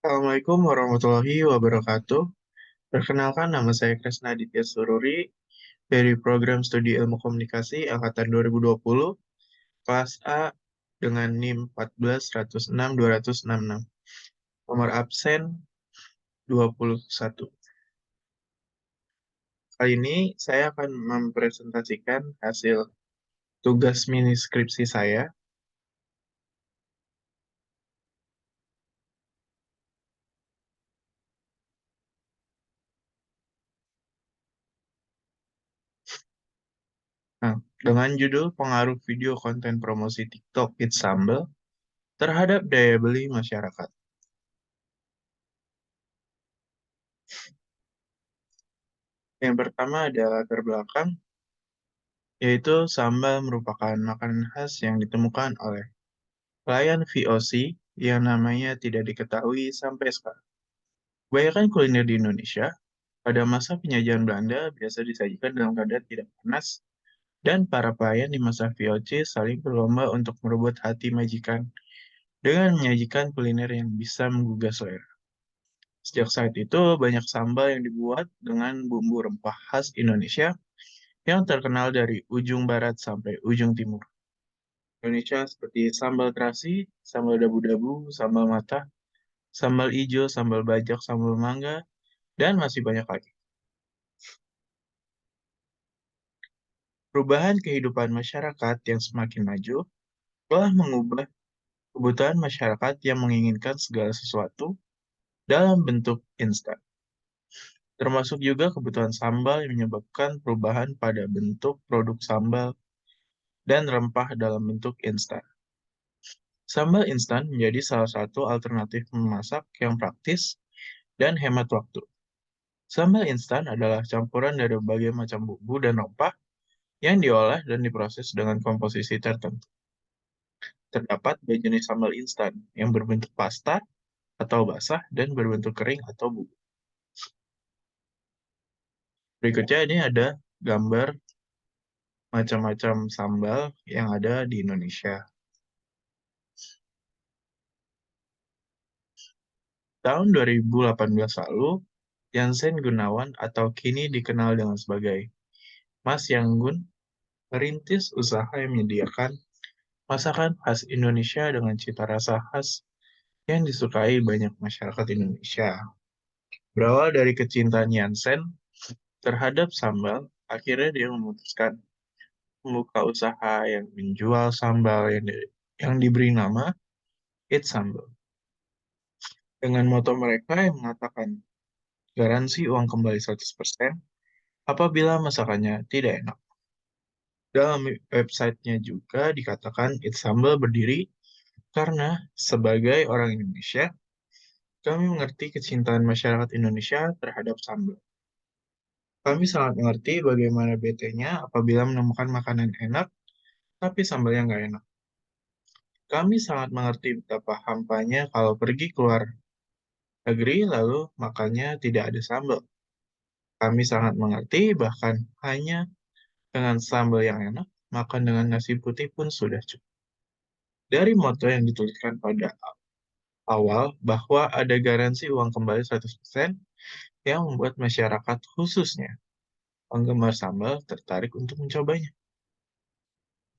Assalamualaikum warahmatullahi wabarakatuh. Perkenalkan, nama saya Kresna Aditya Sururi dari Program Studi Ilmu Komunikasi Angkatan 2020, kelas A dengan NIM 14.106.266, nomor absen 21. Kali ini saya akan mempresentasikan hasil tugas mini skripsi saya. Nah, dengan judul Pengaruh Video Konten Promosi TikTok It's Sambal terhadap daya beli masyarakat. Yang pertama adalah latar belakang, yaitu sambal merupakan makanan khas yang ditemukan oleh pelayan VOC yang namanya tidak diketahui sampai sekarang. Kebanyakan kuliner di Indonesia pada masa penjajahan Belanda biasa disajikan dalam keadaan tidak panas, dan para pelayan di masa VOC saling berlomba untuk merebut hati majikan dengan menyajikan kuliner yang bisa menggugah selera. Sejak saat itu, banyak sambal yang dibuat dengan bumbu rempah khas Indonesia yang terkenal dari ujung barat sampai ujung timur Indonesia, seperti sambal terasi, sambal dabu-dabu, sambal mata, sambal ijo, sambal bajak, sambal mangga, dan masih banyak lagi. Perubahan kehidupan masyarakat yang semakin maju telah mengubah kebutuhan masyarakat yang menginginkan segala sesuatu dalam bentuk instan. Termasuk juga kebutuhan sambal yang menyebabkan perubahan pada bentuk produk sambal dan rempah dalam bentuk instan. Sambal instan menjadi salah satu alternatif memasak yang praktis dan hemat waktu. Sambal instan adalah campuran dari berbagai macam bumbu dan rempah yang diolah dan diproses dengan komposisi tertentu. Terdapat dua jenis sambal instan, yang berbentuk pasta atau basah dan berbentuk kering atau bubuk. Berikutnya ini ada gambar macam-macam sambal yang ada di Indonesia. Tahun 2018 lalu, Jansen Gunawan atau kini dikenal dengan sebagai Mas Yanggun merintis usaha yang menyediakan masakan khas Indonesia dengan cita rasa khas yang disukai banyak masyarakat Indonesia. Berawal dari kecintaan Jansen terhadap sambal, akhirnya dia memutuskan membuka usaha yang menjual sambal yang diberi nama It's Sambal. Dengan moto mereka yang mengatakan garansi uang kembali 100% apabila masakannya tidak enak. Dalam websitenya juga dikatakan It's Sambal berdiri karena sebagai orang Indonesia, kami mengerti kecintaan masyarakat Indonesia terhadap sambal. Kami sangat mengerti bagaimana betenya apabila menemukan makanan enak, tapi sambalnya nggak enak. Kami sangat mengerti betapa hampanya kalau pergi keluar negeri lalu makannya tidak ada sambal. Kami sangat mengerti bahkan hanya dengan sambal yang enak, makan dengan nasi putih pun sudah cukup. Dari moto yang dituliskan pada awal bahwa ada garansi uang kembali 100% yang membuat masyarakat khususnya penggemar sambal tertarik untuk mencobanya.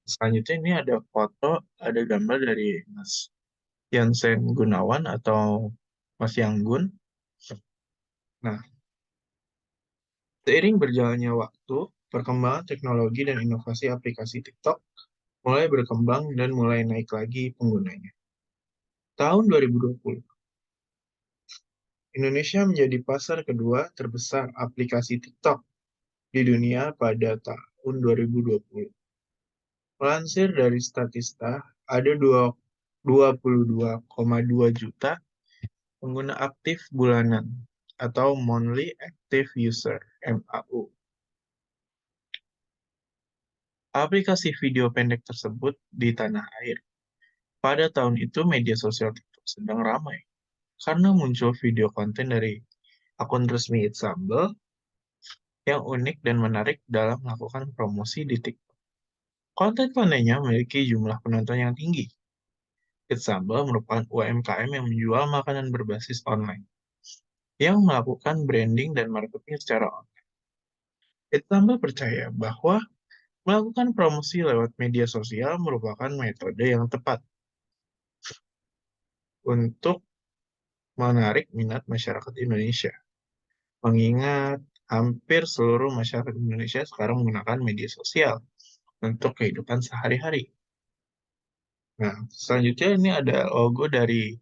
Selanjutnya ini ada foto, ada gambar dari Mas Jansen Gunawan atau Mas Yanggun. Nah, seiring berjalannya waktu, perkembangan teknologi dan inovasi aplikasi TikTok mulai berkembang dan mulai naik lagi penggunanya. Tahun 2020, Indonesia menjadi pasar kedua terbesar aplikasi TikTok di dunia pada tahun 2020. Melansir dari Statista, ada 22,2 juta pengguna aktif bulanan atau Monthly Active User (MAU). Aplikasi video pendek tersebut di tanah air. Pada tahun itu media sosial TikTok sedang ramai karena muncul video konten dari akun resmi It's Sambal yang unik dan menarik dalam melakukan promosi di TikTok. Konten-kontennya memiliki jumlah penonton yang tinggi, Eat Sambal merupakan UMKM yang menjual makanan berbasis online, yang melakukan branding dan marketing secara online. Eat Sambal percaya bahwa melakukan promosi lewat media sosial merupakan metode yang tepat untuk menarik minat masyarakat Indonesia. Mengingat hampir seluruh masyarakat Indonesia sekarang menggunakan media sosial untuk kehidupan sehari-hari. Nah, selanjutnya ini ada logo dari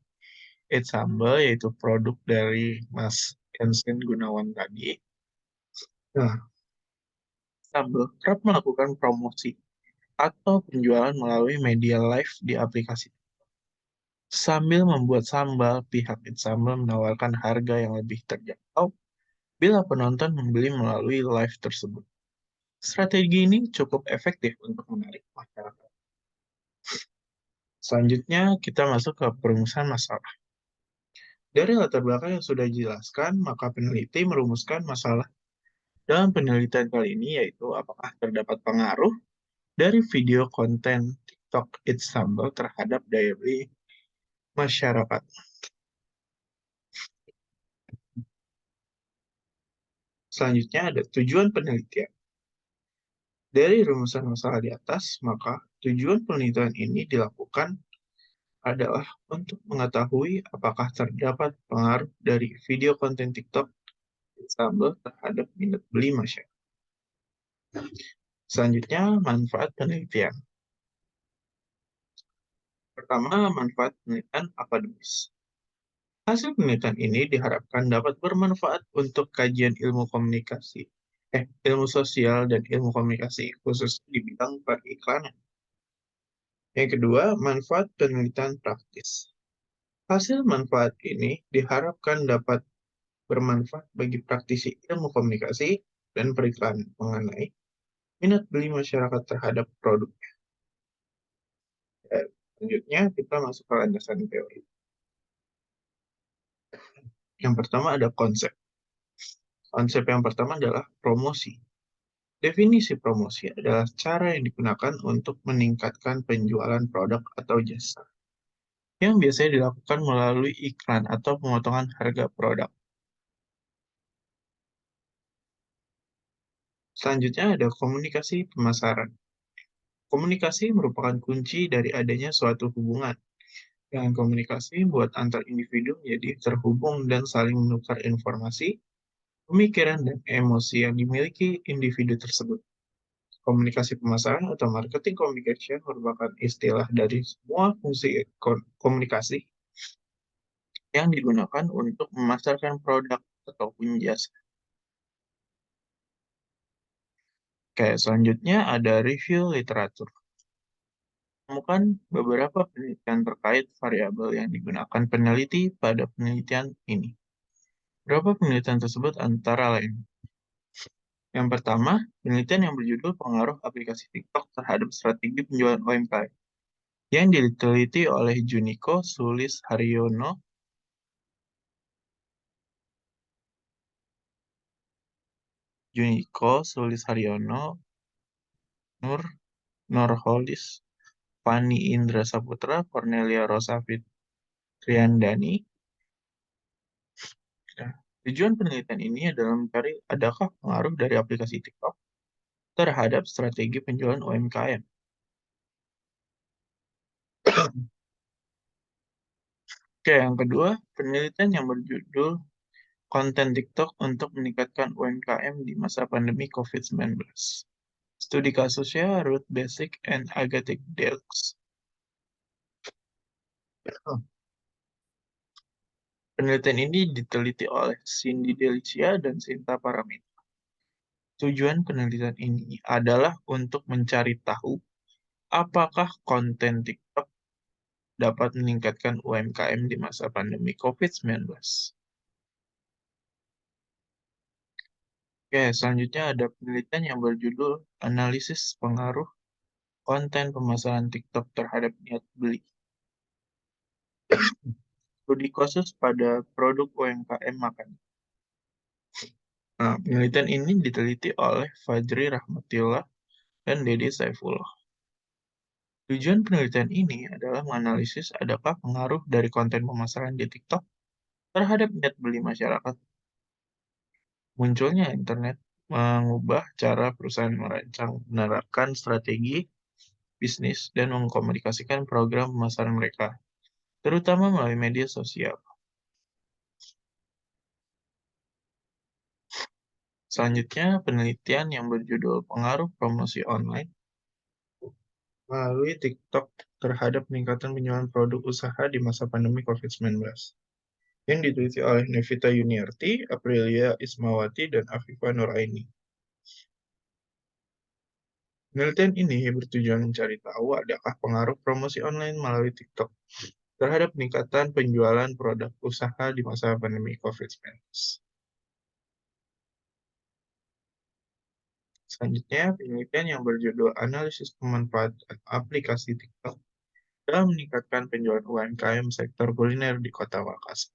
Eat Sambal, yaitu produk dari Mas Ensen Gunawan tadi. Nah, Sambal kerap melakukan promosi atau penjualan melalui media live di aplikasi. Sambil membuat sambal, pihak Eat Sambal menawarkan harga yang lebih terjangkau bila penonton membeli melalui live tersebut. Strategi ini cukup efektif untuk menarik masyarakat. Selanjutnya, kita masuk ke perumusan masalah. Dari latar belakang yang sudah dijelaskan, maka peneliti merumuskan masalah dalam penelitian kali ini, yaitu apakah terdapat pengaruh dari video konten TikTok It's Sambal terhadap daya beli masyarakat. Selanjutnya ada tujuan penelitian. Dari rumusan masalah di atas, maka tujuan penelitian ini dilakukan adalah untuk mengetahui apakah terdapat pengaruh dari video konten TikTok Sambal terhadap minat beli masyarakat. Selanjutnya, manfaat penelitian. Pertama, manfaat penelitian akademis. Hasil penelitian ini diharapkan dapat bermanfaat untuk kajian ilmu komunikasi, ilmu sosial dan ilmu komunikasi, khusus di bidang periklanan. Yang kedua, manfaat penelitian praktis. Hasil manfaat ini diharapkan dapat bermanfaat bagi praktisi ilmu komunikasi dan periklanan mengenai minat beli masyarakat terhadap produk. Dan selanjutnya, kita masuk ke landasan teori. Yang pertama ada konsep. Konsep yang pertama adalah promosi. Definisi promosi adalah cara yang digunakan untuk meningkatkan penjualan produk atau jasa, yang biasanya dilakukan melalui iklan atau pemotongan harga produk. Selanjutnya ada komunikasi pemasaran. Komunikasi merupakan kunci dari adanya suatu hubungan. Dengan komunikasi membuat antar individu menjadi terhubung dan saling menukar informasi, pemikiran, dan emosi yang dimiliki individu tersebut. Komunikasi pemasaran atau marketing communication merupakan istilah dari semua fungsi komunikasi yang digunakan untuk memasarkan produk ataupun jasa. Kayak selanjutnya ada review literatur. Temukan beberapa penelitian terkait variabel yang digunakan peneliti pada penelitian ini. Beberapa penelitian tersebut antara lain. Yang pertama, penelitian yang berjudul Pengaruh Aplikasi TikTok Terhadap Strategi Penjualan UMKM yang diteliti oleh Juniko Sulis Haryono, Nur Nurholis, Fani Indra Saputra, Cornelia Rosa Fitriandani. Nah, tujuan penelitian ini adalah mencari adakah pengaruh dari aplikasi TikTok terhadap strategi penjualan UMKM. Oke, yang kedua, penelitian yang berjudul Konten TikTok untuk meningkatkan UMKM di masa pandemi COVID-19. Studi kasusnya Ruth Basic and Agatic Delks. Penelitian ini diteliti oleh Cindy Delicia dan Sinta Paramita. Tujuan penelitian ini adalah untuk mencari tahu apakah konten TikTok dapat meningkatkan UMKM di masa pandemi COVID-19. Oke, selanjutnya ada penelitian yang berjudul Analisis Pengaruh Konten Pemasaran TikTok Terhadap Niat Beli. Studi khusus pada produk UMKM makanan. Nah, penelitian ini diteliti oleh Fajri Rahmatillah dan Dede Saifullah. Tujuan penelitian ini adalah menganalisis adakah pengaruh dari konten pemasaran di TikTok terhadap minat beli masyarakat. Munculnya internet mengubah cara perusahaan merancang, menerapkan strategi bisnis, dan mengkomunikasikan program pemasaran mereka, terutama melalui media sosial. Selanjutnya, penelitian yang berjudul Pengaruh Promosi Online melalui TikTok terhadap peningkatan penjualan produk usaha di masa pandemi COVID-19 yang diteliti oleh Nevita Yuniarti, Aprilia Ismawati, dan Afifa Nuraini. Penelitian ini bertujuan mencari tahu adakah pengaruh promosi online melalui TikTok terhadap peningkatan penjualan produk usaha di masa pandemi COVID-19. Selanjutnya, penelitian yang berjudul Analisis Pemanfaatan Aplikasi TikTok dalam meningkatkan penjualan UMKM sektor kuliner di Kota Makassar.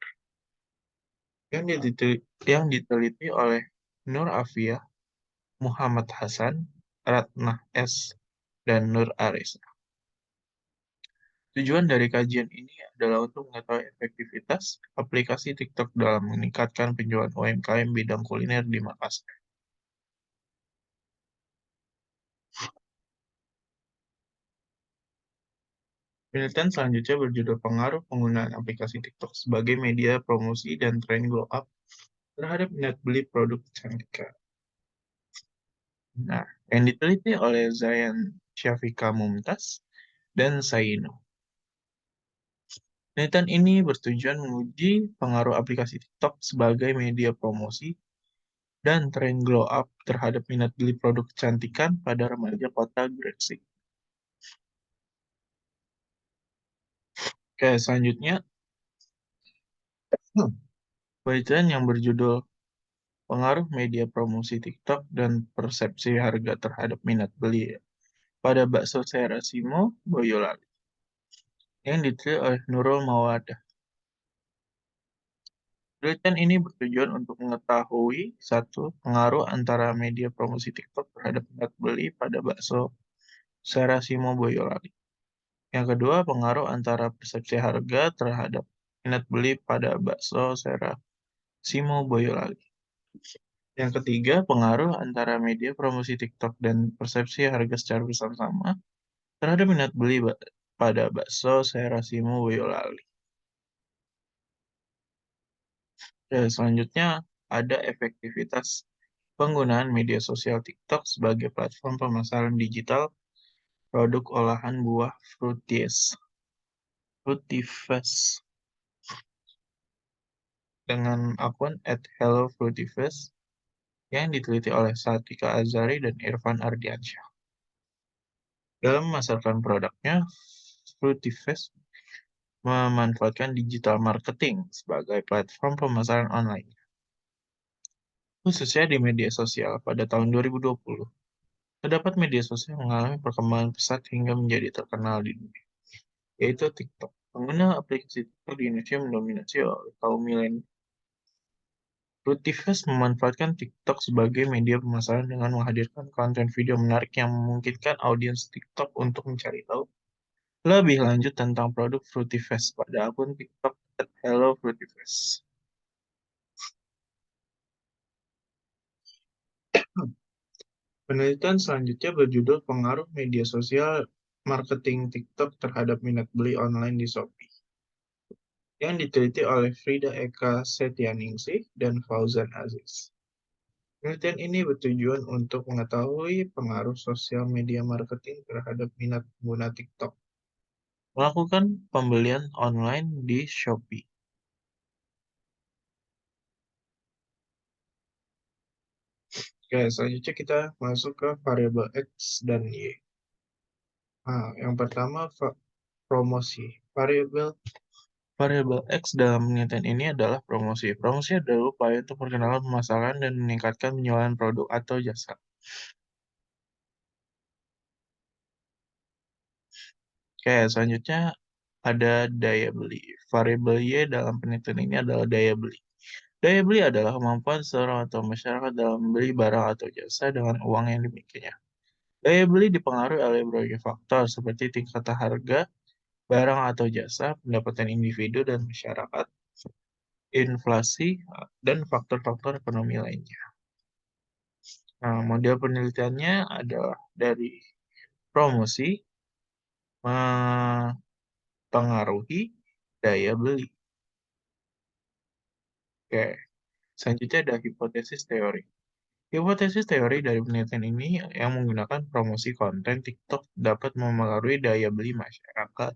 Yang diteliti oleh Nur Afia, Muhammad Hasan, Ratnah S., dan Nur Arisa. Tujuan dari kajian ini adalah untuk mengetahui efektivitas aplikasi TikTok dalam meningkatkan penjualan UMKM bidang kuliner di Makassar. Penelitian selanjutnya berjudul Pengaruh Penggunaan Aplikasi TikTok sebagai Media Promosi dan Tren Glow Up terhadap minat beli produk kecantikan. Nah, yang diteliti oleh Zayan Syafika Mumtaz dan Saino. Penelitian ini bertujuan menguji pengaruh aplikasi TikTok sebagai media promosi dan tren glow up terhadap minat beli produk kecantikan pada remaja kota Gresik. Oke, selanjutnya, penelitian yang berjudul Pengaruh Media Promosi TikTok dan Persepsi Harga Terhadap Minat Beli pada Bakso Serasimo, Boyolali, yang diteliti oleh Nurul Mawadah. Penelitian ini bertujuan untuk mengetahui satu pengaruh antara media promosi TikTok terhadap minat beli pada bakso Serasimo Boyolali. Yang kedua, pengaruh antara persepsi harga terhadap minat beli pada bakso Serasimo Boyolali. Yang ketiga, pengaruh antara media promosi TikTok dan persepsi harga secara bersama-sama terhadap minat beli pada bakso Serasimo Boyolali. Dan selanjutnya, ada efektivitas penggunaan media sosial TikTok sebagai platform pemasaran digital produk olahan buah Fruitifast dengan akun @hellofruitifast yang diteliti oleh Satika Azari dan Irfan Ardiansyah. Dalam memasarkan produknya, Fruitifast memanfaatkan digital marketing sebagai platform pemasaran online, khususnya di media sosial pada tahun 2020. Terdapat media sosial yang mengalami perkembangan pesat hingga menjadi terkenal di dunia, yaitu TikTok. Pengguna aplikasi TikTok di Indonesia mendominasi oleh kaum milenial. Fruitifast memanfaatkan TikTok sebagai media pemasaran dengan menghadirkan konten video menarik yang memungkinkan audiens TikTok untuk mencari tahu lebih lanjut tentang produk Fruitifast pada akun TikTok @hellofruitifast. Penelitian selanjutnya berjudul Pengaruh Media Sosial Marketing TikTok terhadap Minat Beli Online di Shopee, yang diteliti oleh Frida Eka Setianingsih dan Fauzan Aziz. Penelitian ini bertujuan untuk mengetahui pengaruh sosial media marketing terhadap minat pengguna TikTok melakukan pembelian online di Shopee. Oke, selanjutnya kita masuk ke variabel X dan Y. Nah, yang pertama promosi. Variabel variabel X dalam penelitian ini adalah promosi. Promosi adalah upaya untuk perkenalan, pemasaran, dan meningkatkan penjualan produk atau jasa. Oke, selanjutnya ada daya beli. Variabel Y dalam penelitian ini adalah daya beli. Daya beli adalah kemampuan seseorang atau masyarakat dalam membeli barang atau jasa dengan uang yang dimilikinya. Daya beli dipengaruhi oleh berbagai faktor seperti tingkat harga, barang atau jasa, pendapatan individu dan masyarakat, inflasi, dan faktor-faktor ekonomi lainnya. Nah, model penelitiannya adalah dari promosi, mempengaruhi daya beli. Oke, selanjutnya ada hipotesis teori. Hipotesis teori dari penelitian ini yang menggunakan promosi konten TikTok dapat mempengaruhi daya beli masyarakat.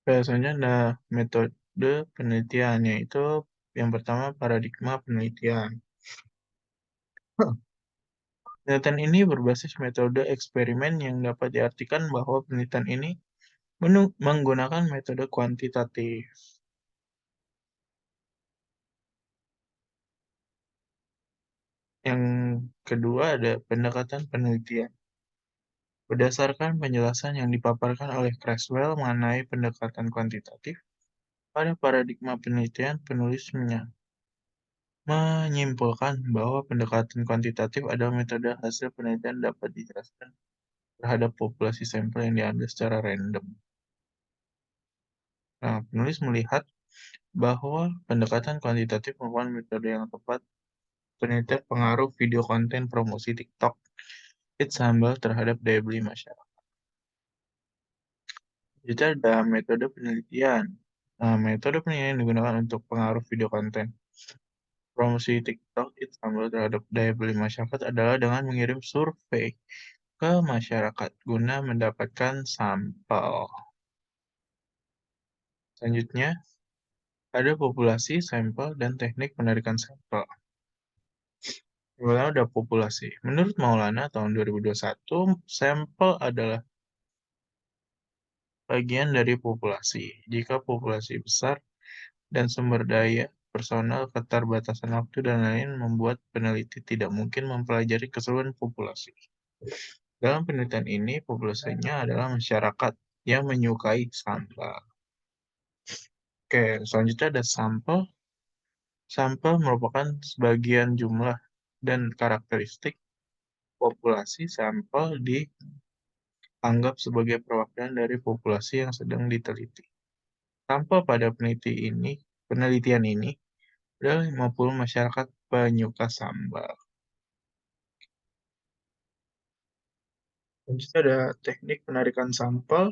Biasanya ada metode penelitiannya itu yang pertama paradigma penelitian. Penelitian ini berbasis metode eksperimen yang dapat diartikan bahwa penelitian ini menggunakan metode kuantitatif. Yang kedua ada pendekatan penelitian. Berdasarkan penjelasan yang dipaparkan oleh Creswell mengenai pendekatan kuantitatif, pada paradigma penelitian penulisnya menyimpulkan bahwa pendekatan kuantitatif adalah metode hasil penelitian dapat dijelaskan terhadap populasi sampel yang diambil secara random. Nah, penulis melihat bahwa pendekatan kuantitatif merupakan metode yang tepat penelitian pengaruh video konten promosi TikTok sambal terhadap daya beli masyarakat. Jadi ada metode penelitian. Nah, metode penelitian yang digunakan untuk pengaruh video konten promosi TikTok sambal terhadap daya beli masyarakat adalah dengan mengirim survei ke masyarakat guna mendapatkan sampel. Selanjutnya, ada populasi, sampel, dan teknik penarikan sampel. Yang pertama ada populasi. Menurut Maulana tahun 2021, sampel adalah bagian dari populasi. Jika populasi besar dan sumber daya, personal, keterbatasan waktu, dan lain membuat peneliti tidak mungkin mempelajari keseluruhan populasi. Dalam penelitian ini, populasinya adalah masyarakat yang menyukai sampel. Oke, selanjutnya ada sampel. Sampel merupakan sebagian jumlah dan karakteristik populasi sampel dianggap sebagai perwakilan dari populasi yang sedang diteliti. Sampel pada penelitian ini adalah 50 masyarakat penyuka sambal. Selanjutnya ada teknik penarikan sampel.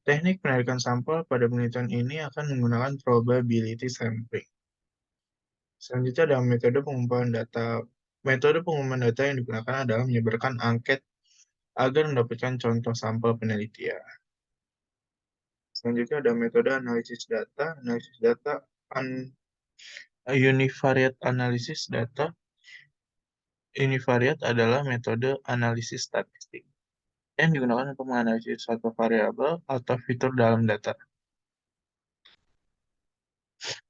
Teknik penarikan sampel pada penelitian ini akan menggunakan probability sampling. Selanjutnya ada metode pengumpulan data. Metode pengumpulan data yang digunakan adalah menyebarkan angket agar mendapatkan contoh sampel penelitian. Selanjutnya ada metode analisis data. Analisis data univariate analisis data. Univariate adalah metode analisis statistik yang digunakan untuk menganalisis suatu variabel atau fitur dalam data.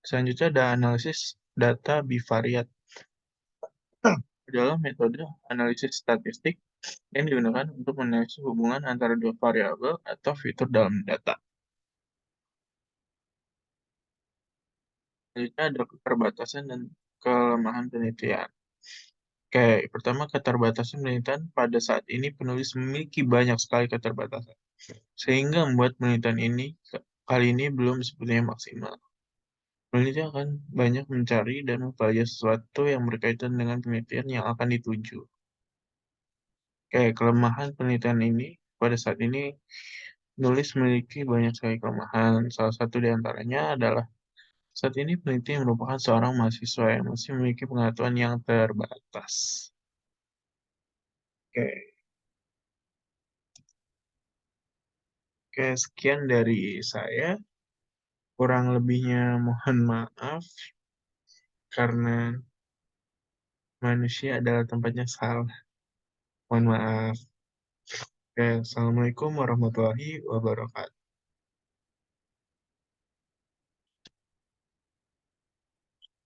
Selanjutnya ada analisis data bivariat. Adalah metode analisis statistik yang digunakan untuk menganalisis hubungan antara dua variabel atau fitur dalam data. Selanjutnya ada keterbatasan dan kelemahan penelitian. Oke, pertama keterbatasan penelitian pada saat ini penulis memiliki banyak sekali keterbatasan, sehingga membuat penelitian ini kali ini belum sepenuhnya maksimal. Peneliti akan banyak mencari dan mempelajari sesuatu yang berkaitan dengan penelitian yang akan dituju. Oke, kelemahan penelitian ini pada saat ini penulis memiliki banyak sekali kelemahan. Salah satu di antaranya adalah saat ini peneliti merupakan seorang mahasiswa yang masih memiliki pengetahuan yang terbatas. Oke, oke, sekian dari saya. Kurang lebihnya mohon maaf karena manusia adalah tempatnya salah. Mohon maaf. Oke, Assalamualaikum warahmatullahi wabarakatuh.